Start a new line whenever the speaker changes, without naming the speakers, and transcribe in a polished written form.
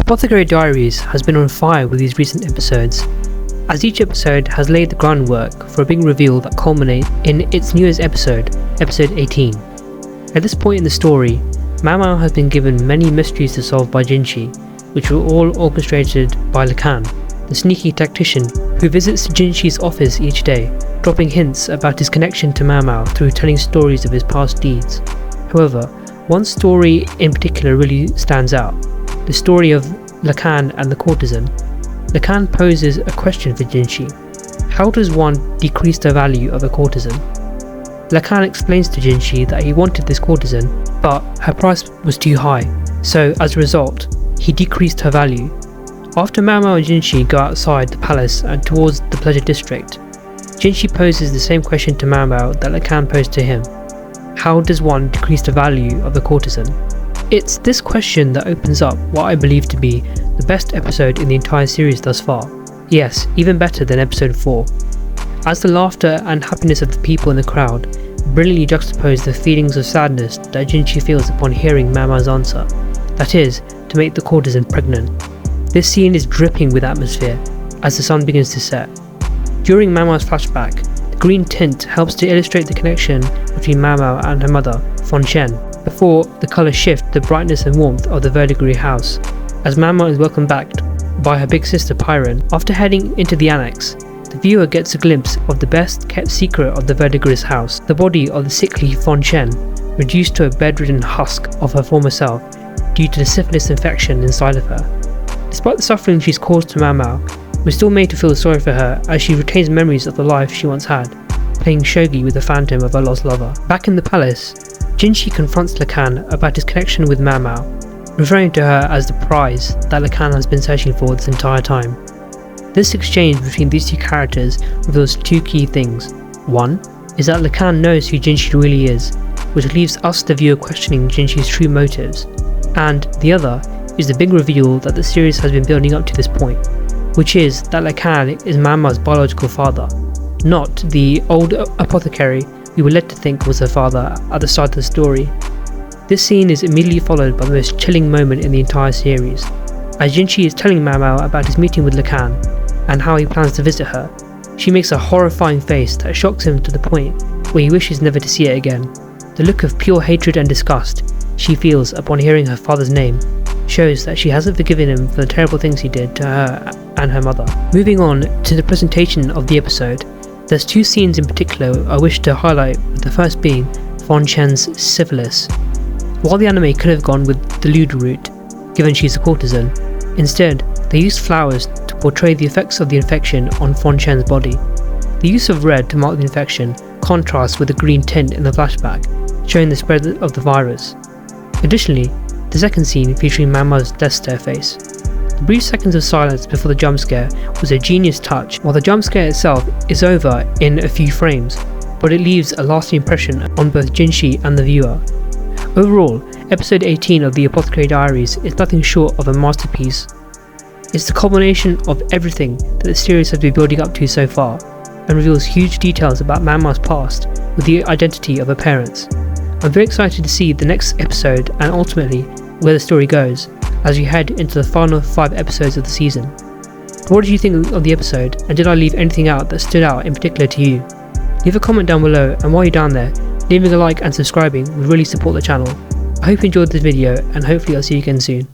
Apothecary Diaries has been on fire with these recent episodes, as each episode has laid the groundwork for a big reveal that culminates in its newest episode, episode 18. At this point in the story, MaoMao has been given many mysteries to solve by Jinshi, which were all orchestrated by Lakan, the sneaky tactician who visits Jinshi's office each day, dropping hints about his connection to MaoMao through telling stories of his past deeds. However, one story in particular really stands out, the story of Lakan and the courtesan. Lakan poses a question for Jinshi. How does one decrease the value of a courtesan? Lakan explains to Jinshi that he wanted this courtesan, but her price was too high, so as a result, he decreased her value. After MaoMao and Jinshi go outside the palace and towards the pleasure district, Jinshi poses the same question to MaoMao that Lakan posed to him. How does one decrease the value of the courtesan? It's this question that opens up what I believe to be the best episode in the entire series thus far. Yes, even better than episode 4. As the laughter and happiness of the people in the crowd brilliantly juxtapose the feelings of sadness that Jinshi feels upon hearing MaoMao's answer, that is, to make the courtesan pregnant. This scene is dripping with atmosphere as the sun begins to set. During MaoMao's flashback, the green tint helps to illustrate the connection between MaoMao and her mother, Fengxian, before the colours shift the brightness and warmth of the verdigris house, as MaoMao is welcomed back by her big sister Pyron. After heading into the annex, the viewer gets a glimpse of the best kept secret of the verdigris house, the body of the sickly Fengxian, reduced to a bedridden husk of her former self due to the syphilis infection inside of her. Despite the suffering she's caused to MaoMao, we're still made to feel sorry for her as she retains memories of the life she once had, playing shogi with the phantom of her lost lover. Back in the palace, Jinshi confronts Lakan about his connection with MaoMao, referring to her as the prize that Lakan has been searching for this entire time. This exchange between these two characters reveals two key things. One is that Lakan knows who Jinshi really is, which leaves us the viewer questioning Jinshi's true motives, and the other is the big reveal that the series has been building up to this point, which is that Lakan is MaoMao's biological father, not the old apothecary we were led to think was her father at the start of the story. This scene is immediately followed by the most chilling moment in the entire series, as Jinshi is telling MaoMao about his meeting with Lakan and how he plans to visit her. She makes a horrifying face that shocks him to the point where he wishes never to see it again. The look of pure hatred and disgust she feels upon hearing her father's name shows that she hasn't forgiven him for the terrible things he did to her and her mother. Moving on to the presentation of the episode, there's two scenes in particular I wish to highlight, with the first being Fengxian's syphilis. While the anime could have gone with the lewd route, given she's a courtesan, instead they used flowers to portray the effects of the infection on Fengxian's body. The use of red to mark the infection contrasts with the green tint in the flashback, showing the spread of the virus. Additionally, the second scene featuring MaoMao's death stare face. The brief seconds of silence before the jump scare was a genius touch. While the jump scare itself is over in a few frames, but it leaves a lasting impression on both Jinshi and the viewer. Overall, episode 18 of the Apothecary Diaries is nothing short of a masterpiece. It's the culmination of everything that the series has been building up to so far, and reveals huge details about MaoMao's past with the identity of her parents. I'm very excited to see the next episode and ultimately where the story goes, as we head into the final 5 episodes of the season. What did you think of the episode, and did I leave anything out that stood out in particular to you? Leave a comment down below, and while you're down there, leaving a like and subscribing would really support the channel. I hope you enjoyed this video, and hopefully I'll see you again soon.